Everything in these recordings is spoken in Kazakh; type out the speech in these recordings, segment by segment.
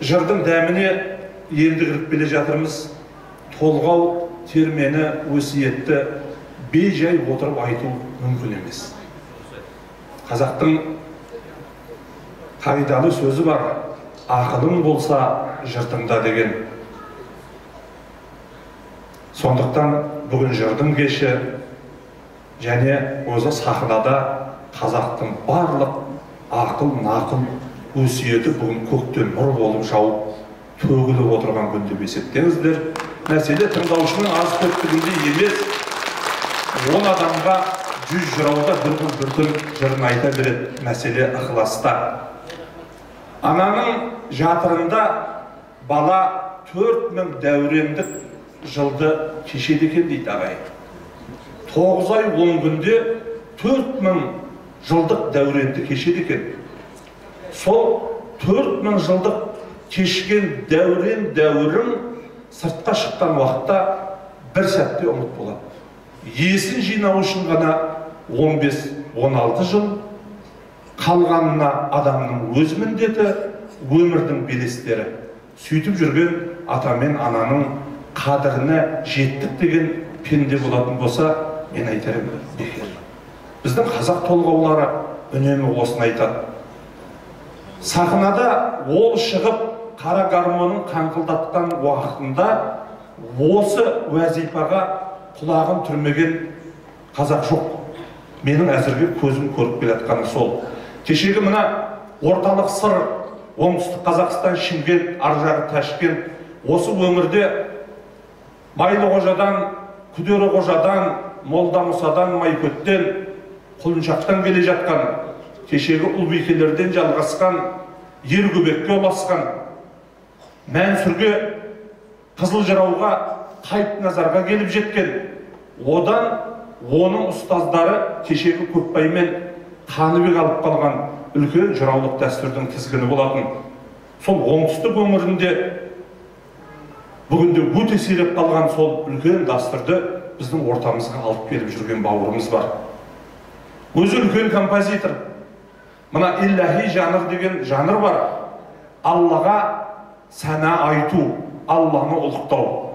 жырдың дәміне енді кіріп келе жатырмыз. Толғау термені өсиетті бей-жай отырып айту мүмкін емес. Қазақтың қағидалы сөзі бар: ақылың болса жыртыңда деген. Сондықтан бүгін жырдың кеші және өзі сахнада қазақтың барлық ақыл-нақыл өсиеті бүгін көктен нұр болып жауып төгіліп отырған күн деп есептеңіздер. Мәселе тыңдаушының аз көптігінде емес, 10 адамға 100 жырауда бір жырын айта береді. Мәселе ықыласта. Ананың жатырында бала 4000 дәурендік жылды кешеді екен дейді ағай. 9 ай 10 күнде 4000 жылдық дәуренді кешеді екен. Сол 4000 жылдық кешкен дәурің сыртқа шыққан уақытта бір сәтте ұмыт болады. Есін жинау үшін ғана 15-16 жыл, қалғанына адамның өз міндеті, өмірдің белестері. Сөйтіп жүрген ата мен ананың қадіріне жеттік деген пенде болатын болса, мен айтарым бекер. Біздің қазақ толғаулары үнемі осыны айтады. Сахнада ол шығып қара гармонын қаңқылдатқан уақытында осы уазипаға құлағын түрмеген қазақ жоқ. Менің әзірге көзім көріп келатқаны сол. Кешегі мына орталық сыр, оңтүстік Қазақстан, Шымкент, аржағы Ташкент, осы өңірде Майлы қожадан, Күдері қожадан, Молда Мұсадан, Майкөттен, Құлыншақтан келе жатқан, кешегі ұлбикелерден жалғасқан, Ергөбекке ұласқан, Мәнсүрге, Қызыл Жырауға, Қайып Назарға келіп жеткен, одан оның ұстаздары кешегі Көкбаймен Қаныбек алып қалған үлкен жыраулық дәстүрдің тізгіні болатын. Сол оңтүстік өңірінде бүгінде өте сиреп қалған сол үлкен дәстүрді біздің ортамызға алып келіп жүрген бауырымыз бар. Өзі үлкен композитор. Мына иллахи жанр деген жанр бар. Аллаға сәна айту, Алланы ұлықтау.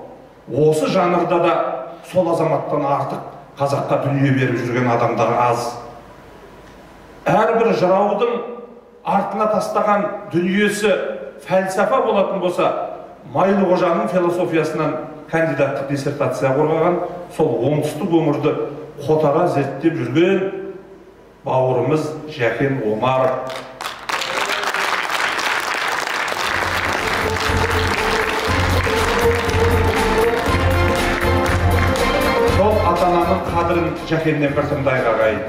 Осы жанрда да сол азаматтан артық қазаққа дүние беріп жүрген адамдар аз. Әрбір жыраудың артына тастаған дүниесі фәлсафа болатын болса, Майлы қожаның философиясынан кандидаттық диссертация қорғаған, сол оңтүстік өңірді қотара зерттеп жүрген бауырымыз Жәкен Омаров. Сол ата-ананың қадірін Жәкеннен бір тыңдайық ағайын.